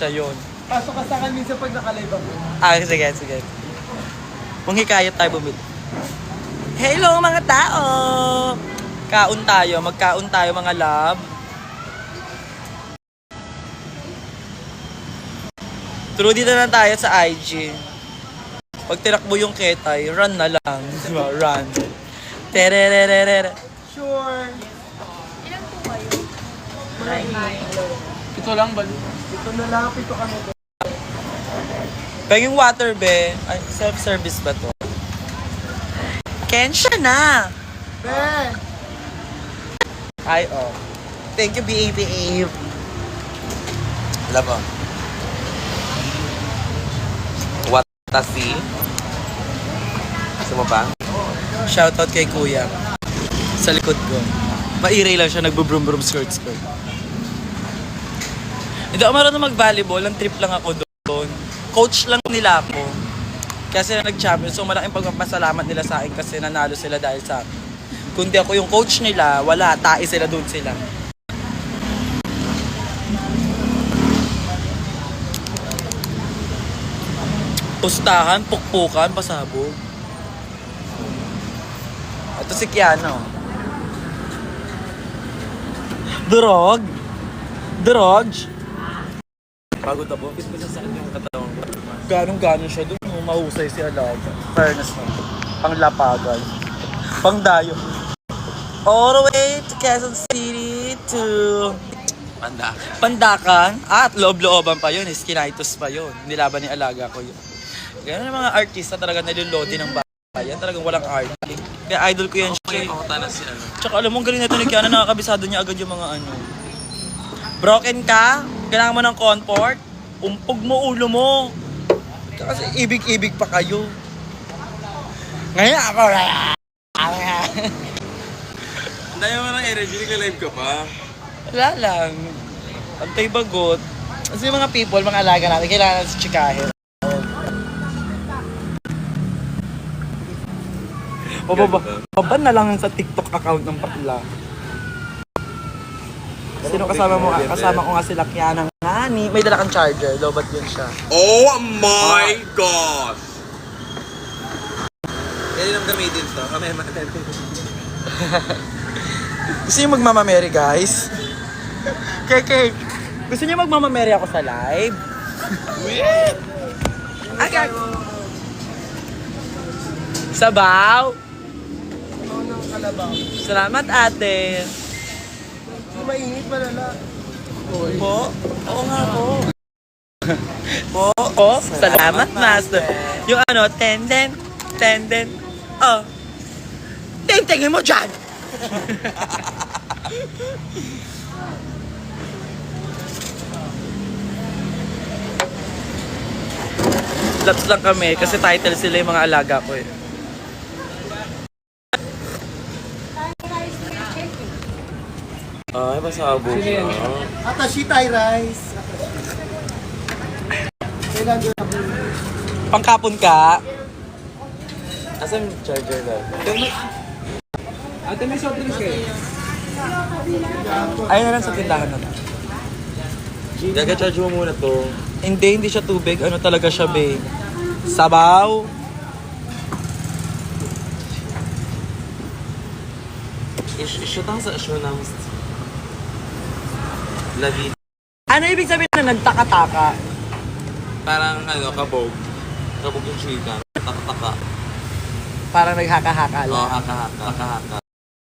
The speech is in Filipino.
siya yun. Pasok ka sa akin minsan pag nakalive ako. Sige. Manghikayat tayo bumili. Hello mga tao! Kaon tayo, magkaon tayo mga love. True, dito na tayo sa IG. Pag tinakbo yung ketay, run na lang. Diba? Run. Tererererere. Sure. Ilan po kayo? Ito lang ba? Ito na lang, pito kami. Pag yung water be, ay, self-service ba to? Kensha na! Be! Ay, oh. Thank you, BABA. Love oh. Tasi. Gusto mo ba? Shoutout kay Kuya. Sa likod ko. Mairay lang siya, nagbo-brum-brum skirts ko. Hindi ako marunong mag-volleyball, ang trip lang ako doon. Coach lang nila ako. Kasi nag-champion, so malaking pagpapasalamat nila sa akin kasi nanalo sila dahil sa akin. Kundi ako yung coach nila, wala, tae sila doon sila. Pustahan, pukpukan, pasabog. Ito si Kiano. Drog. Pagod ako. Fit ko siya sa kanyang katawan ko. Ganong-ganon siya doon. Mahusay si Alaga. Fairness na. Panglapagan. Pangdayo. All the way to Quezon City to Pandakan. At loob-looban pa yun. Skinitos pa yun. Nilaban ni Alaga ko yun. Ganun ang mga artista talaga nilulodi ng bayan. Talagang walang art. Kaya idol ko yan siya. Tsaka alam mo, galing nito ni Kiana, nakakabisado niya agad yung mga ano. Broken ka? Kailangan mo ng comfort? Umpog mo ulo mo. Kasi ibig-ibig pa kayo. Ngayon ako Ang dami mo ng energy, nag-live ka pa. wala lang. Antay bagot. Kasi yung mga people, mga alaga natin, kailangan sa tsikahin. Baba na lang sa TikTok account ng bakla. Sino kasama mo? Kasama ko nga sila Kiana Ngani. May dala kang charger. Lobat yun siya. Oh my God! Kaya nang gamitin to. Gusto niyo magmamameri, guys? Keke, gusto niyo magmamameri ako sa live? Wait! Agad! Sabaw! Salamat, ate. Mainit malala. Po? Oo nga po. Po? Salamat, master. Yung ano, tenden. Oh. Tingtingin mo dyan! Laps lang kami kasi title sila yung mga alaga ko eh. Ay, pasabog siya. Atashi Thai rice. Kailan doon ako? Pangkapon ka? Asan yung charger lang? Ate, may soft drinks kayo? Ayun na lang sa tindahan na. Gaga-charge mo muna to. Hindi siya tubig. Ano talaga siya, be? Sabaw. Shoot ang sa show ng Lavi. Ano ibig sabihin na nagtaka-taka? Parang kabog. Kabog yung chika. Taka-taka. Parang naghaka-haka Oo, lang. haka-haka.